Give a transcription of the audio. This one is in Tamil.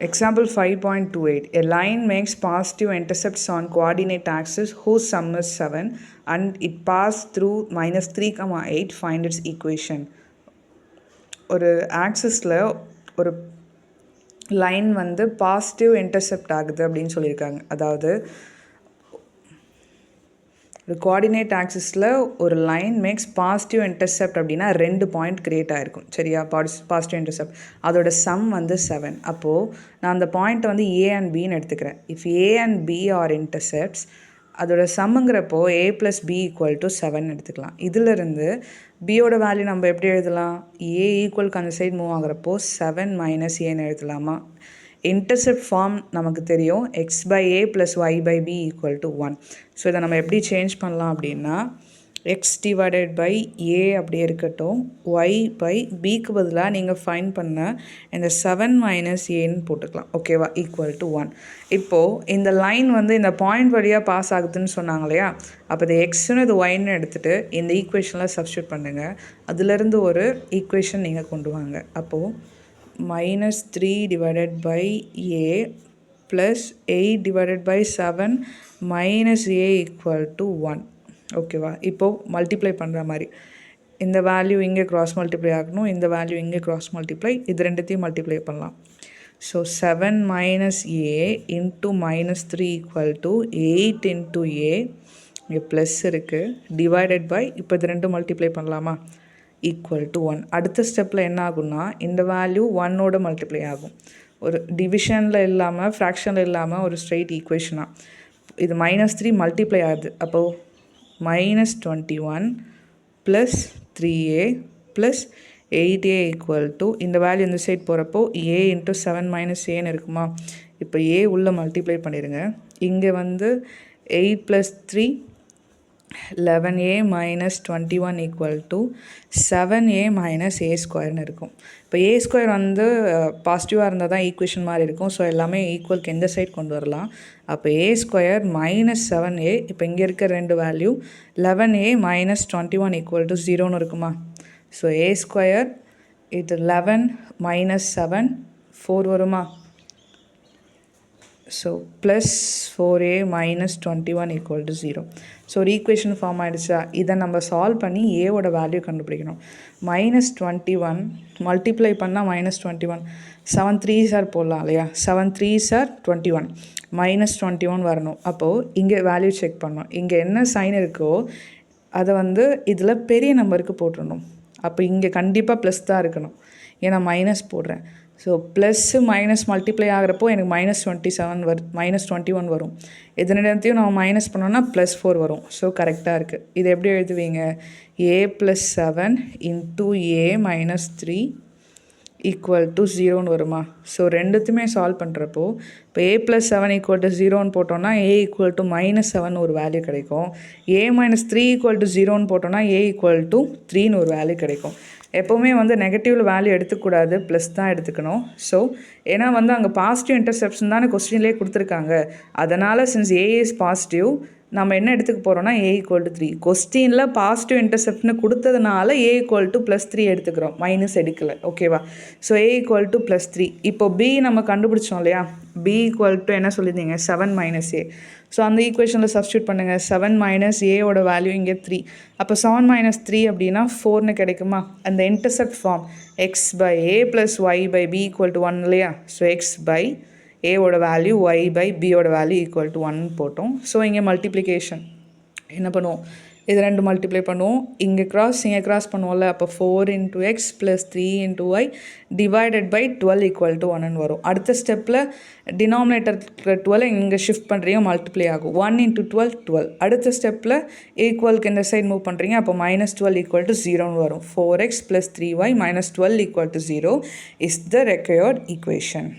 Example 5.28. A line makes positive intercepts on coordinate axis whose sum is 7 and it passed through minus 3, 8. Find its equation. ஒரு ஆக்சிஸில் ஒரு லைன் வந்து பாசிட்டிவ் இன்டர்செப்ட் ஆகுது அப்படின்னு சொல்லியிருக்காங்க. அதாவது ஒரு கோஆர்டினேட் ஆக்சிஸில் ஒரு லைன் மேக்ஸ் பாசிட்டிவ் இன்டர்செப்ட் அப்படின்னா 2 பாயிண்ட் க்ரியேட் ஆகிருக்கும். சரியா? பாசிட்டிவ் இன்டர்செப்ட் அதோட சம் வந்து 7. அப்போது நான் அந்த பாயிண்ட்டை வந்து ஏ அண்ட் பின்னு எடுத்துக்கிறேன். If A and B are intercepts அதோட சம்முங்கிறப்போ a + b = 7 எடுத்துக்கலாம். இதிலிருந்து பியோட வேல்யூ நம்ம எப்படி எழுதலாம்? a ஈக்குவலுக்கு அந்த சைடு மூவ் ஆகிறப்போ 7 - a எழுதலாமா? இன்டர்செப்ட் ஃபார்ம் நமக்கு தெரியும், x/a + y/b = 1. ஸோ இதை நம்ம எப்படி சேஞ்ச் பண்ணலாம் அப்படின்னா x/a அப்படியே இருக்கட்டும், y/bக்கு பதிலாக நீங்கள் ஃபைண்ட் பண்ண இந்த 7 - aன்னு போட்டுக்கலாம். ஓகேவா? = 1. இப்போது இந்த லைன் வந்து இந்த பாயிண்ட் வழியாக பாஸ் ஆகுதுன்னு சொன்னாங்க இல்லையா? அப்போ இது எக்ஸ்னு இது ஒய்ன்னு எடுத்துகிட்டு இந்த ஈக்குவேஷனில் சப்ஸ்டியூட் பண்ணுங்கள். அதுலேருந்து ஒரு ஈக்குவேஷன் நீங்கள் கொண்டு வாங்க. அப்போது -3 / a + 8 / 7 - a = 1. ஓகேவா? இப்போது மல்டிப்ளை பண்ணுற மாதிரி இந்த வேல்யூ இங்கே க்ராஸ் மல்டிப்ளை ஆகணும், இந்த வேல்யூ இங்கே க்ராஸ் மல்டிப்ளை, இது ரெண்டுத்தையும் மல்டிப்ளை பண்ணலாம். ஸோ 7 - a × -3 = 8 × a, இங்கே ப்ளஸ் இருக்குது, டிவைடட் பை இப்போ இது ரெண்டும் மல்டிப்ளை பண்ணலாமா? = 1. அடுத்த ஸ்டெப்பில் என்ன ஆகும்னா இந்த வேல்யூ 1ஓட மல்டிப்ளை ஆகும். ஒரு டிவிஷனில் இல்லாமல் ஃப்ராக்ஷனில் இல்லாமல் ஒரு ஸ்ட்ரெயிட் ஈக்குவேஷனாக இது -3 மல்டிப்ளை ஆகுது. அப்போது -21 + 3a + 8a = இந்த வேல்யூ இந்த சைட் போகிறப்போ a × 7 - aன்னு இருக்குமா? இப்போ a உள்ளே மல்டிப்ளை பண்ணிடுங்க. இங்கே வந்து 8 + 3 11a - 21 = 7a - a² இருக்கும். இப்போ a² வந்து பாசிட்டிவாக இருந்தால் தான் ஈக்குவேஷன் மாதிரி இருக்கும். ஸோ எல்லாமே ஈக்குவலுக்கு எந்த சைட் கொண்டு வரலாம். அப்போ a² - 7a, இப்போ இங்கே இருக்க ரெண்டு வேல்யூ 11a - 21 = 0ன்னு இருக்குமா? ஸோ a² இது 11 - 7 4 வருமா? So +4a - 21 = 0. ஸோ ஒரு ஈக்குவேஷன் ஃபார்ம் ஆகிடுச்சா? இதை நம்ம சால்வ் பண்ணி ஏவோட வேல்யூ கண்டுபிடிக்கணும். -21 மல்டிப்ளை பண்ணால் -21 7 3s போடலாம் இல்லையா? 7 3s 21 -21 வரணும். அப்போது இங்கே வேல்யூ செக் பண்ணணும். இங்கே என்ன சைன் இருக்கோ அதை வந்து இதில் பெரிய நம்பருக்கு போட்டுடணும். அப்போ இங்கே கண்டிப்பாக ப்ளஸ் தான் இருக்கணும், ஏன்னா மைனஸ் போடுறேன். ஸோ ப்ளஸ்ஸு மைனஸ் மல்டிப்ளை ஆகிறப்போ எனக்கு -21 வரும். இது ரெண்டுத்தையும் நம்ம மைனஸ் பண்ணோன்னா +4 வரும். ஸோ கரெக்டாக இருக்குது. இது எப்படி எழுதுவீங்க? a + 7 × a - 3 = 0ன்னு வருமா? ஸோ ரெண்டுத்தையுமே சால்வ் பண்ணுறப்போ இப்போ a + 7 = 0ன்னு போட்டோன்னா a = -7 ஒரு வேல்யூ கிடைக்கும். a - 3 = 0ன்னு போட்டோன்னா a = 3ன்னு ஒரு வேல்யூ கிடைக்கும். எப்போவுமே வந்து நெகட்டிவ் வேல்யூ எடுத்துக்கூடாது, ப்ளஸ் தான் எடுத்துக்கணும். ஸோ ஏன்னா வந்து அங்கே பாசிட்டிவ் இன்டர்செப்ஷன் தானே கொஸ்டின்லேயே கொடுத்துருக்காங்க. அதனால் சின்ஸ் a இஸ் பாசிட்டிவ் நம்ம என்ன எடுத்துக்க போகிறோம்னா a = 3. கொஸ்டினில் பாசிட்டிவ் இன்டர்செப்ட்னு கொடுத்ததுனால a = +3 எடுத்துக்கிறோம், மைனஸ் எடுக்கலை. ஓகேவா? So a = +3. இப்போ b நம்ம கண்டுபிடிச்சோம் இல்லையா? b = என்ன சொல்லியிருந்தீங்க? 7 - a. ஸோ அந்த ஈக்குவேஷனில் சப்ஸ்டியூட் பண்ணுங்கள். 7 - a ஓட வேல்யூ இங்கே 3. அப்போ 7 - 3 அப்படின்னா 4ன்னு கிடைக்குமா? அந்த இன்டர்செப்ட் ஃபார்ம் x/a + y/b = 1 இல்லையா? ஸோ x/a ஓட வேல்யூ y/b ஓட வேல்யூ = 1 போட்டோம். ஸோ இங்கே மல்டிப்ளிகேஷன் என்ன பண்ணுவோம்? இது ரெண்டு மல்டிப்ளை பண்ணுவோம். இங்கே கிராஸ் பண்ணுவோம்ல. அப்போ 4 × x + 3 × y டிவைடட் பை 12 = 1ன்னு வரும். அடுத்த ஸ்டெப்பில் டினாமினேட்டர் 12 இங்கே ஷிஃப்ட் பண்ணுறீங்க, மல்டிப்ளை ஆகும். 1 × 12 12. அடுத்த ஸ்டெப்பில் ஈக்குவலுக்கு இந்த சைட் மூவ் பண்ணுறீங்க. அப்போ -12 = 0ன்னு வரும். 4x + 3y - 12 = 0 is the required equation.